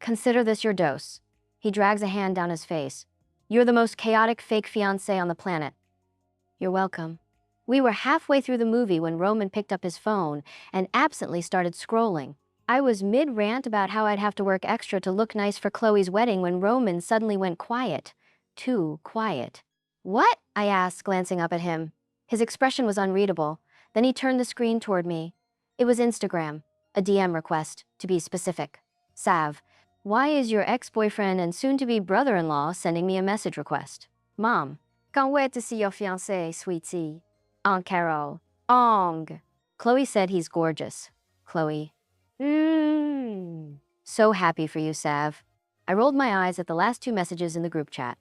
Consider this your dose. He drags a hand down his face. You're the most chaotic fake fiancé on the planet. You're welcome. We were halfway through the movie when Roman picked up his phone and absently started scrolling. I was mid-rant about how I'd have to work extra to look nice for Chloe's wedding when Roman suddenly went quiet. Too quiet. What? I asked, glancing up at him. His expression was unreadable. Then he turned the screen toward me. It was Instagram. A DM request, to be specific. Sav, why is your ex-boyfriend and soon-to-be brother-in-law sending me a message request? Mom, can't wait to see your fiancé, sweetie. Aunt Carol. Ong. Chloe said he's gorgeous. Chloe. So happy for you, Sav. I rolled my eyes at the last two messages in the group chat.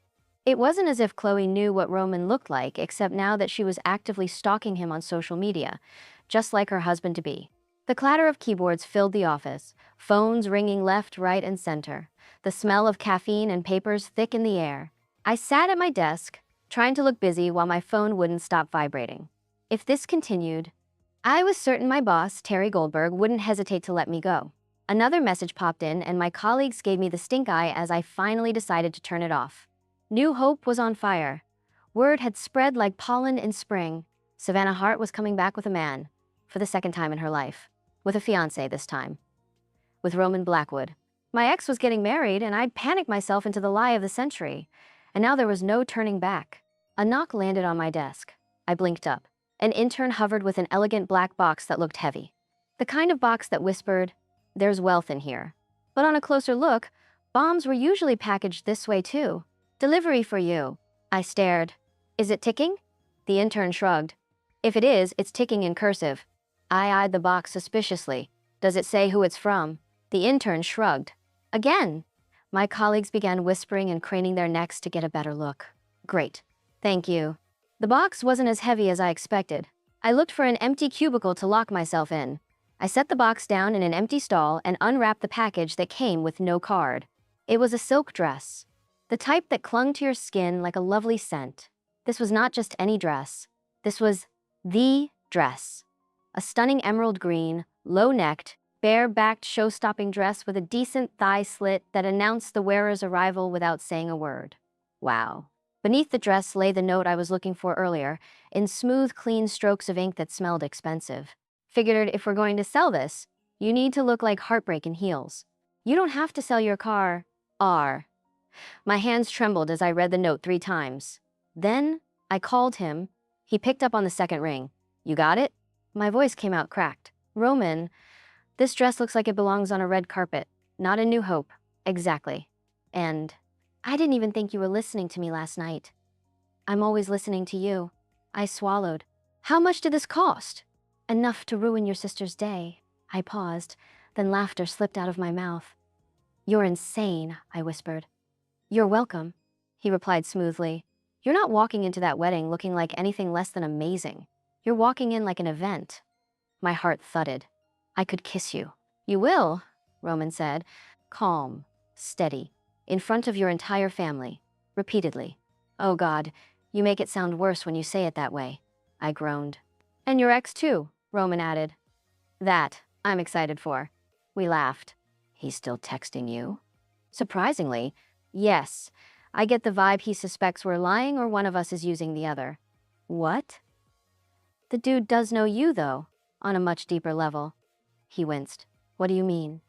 It wasn't as if Chloe knew what Roman looked like, except now that she was actively stalking him on social media, just like her husband-to-be. The clatter of keyboards filled the office, phones ringing left, right, and center, the smell of caffeine and papers thick in the air. I sat at my desk, trying to look busy while my phone wouldn't stop vibrating. If this continued, I was certain my boss, Terry Goldberg, wouldn't hesitate to let me go. Another message popped in, and my colleagues gave me the stink eye as I finally decided to turn it off. New Hope was on fire. Word had spread like pollen in spring. Savannah Hart was coming back with a man, for the second time in her life. With a fiancé this time. With Roman Blackwood. My ex was getting married, and I'd panicked myself into the lie of the century. And now there was no turning back. A knock landed on my desk. I blinked up. An intern hovered with an elegant black box that looked heavy. The kind of box that whispered, "There's wealth in here." But on a closer look, bombs were usually packaged this way too. "Delivery for you." I stared. "Is it ticking?" The intern shrugged. "If it is, it's ticking in cursive." I eyed the box suspiciously. "Does it say who it's from?" The intern shrugged. Again. My colleagues began whispering and craning their necks to get a better look. "Great. Thank you." The box wasn't as heavy as I expected. I looked for an empty cubicle to lock myself in. I set the box down in an empty stall and unwrapped the package that came with no card. It was a silk dress. The type that clung to your skin like a lovely scent. This was not just any dress. This was the dress. A stunning emerald green, low-necked, bare-backed show-stopping dress with a decent thigh slit that announced the wearer's arrival without saying a word. Wow. Beneath the dress lay the note I was looking for earlier, in smooth, clean strokes of ink that smelled expensive. Figured if we're going to sell this, you need to look like heartbreak in heels. You don't have to sell your car. My hands trembled as I read the note 3 times. Then, I called him. He picked up on the second ring. "You got it?" My voice came out cracked. "Roman, this dress looks like it belongs on a red carpet, not in New Hope." "Exactly. And I didn't even think you were listening to me last night." "I'm always listening to you." I swallowed. "How much did this cost?" "Enough to ruin your sister's day." I paused, then laughter slipped out of my mouth. "You're insane," I whispered. "You're welcome," he replied smoothly. "You're not walking into that wedding looking like anything less than amazing. You're walking in like an event." My heart thudded. "I could kiss you." "You will," Roman said, calm, steady, in front of your entire family, repeatedly. "Oh God, you make it sound worse when you say it that way," I groaned. "And your ex too," Roman added. "That, I'm excited for." We laughed. "He's still texting you?" Surprisingly, yes. I get the vibe he suspects we're lying or one of us is using the other. "What?" "The dude does know you, though, on a much deeper level." He winced. "What do you mean?"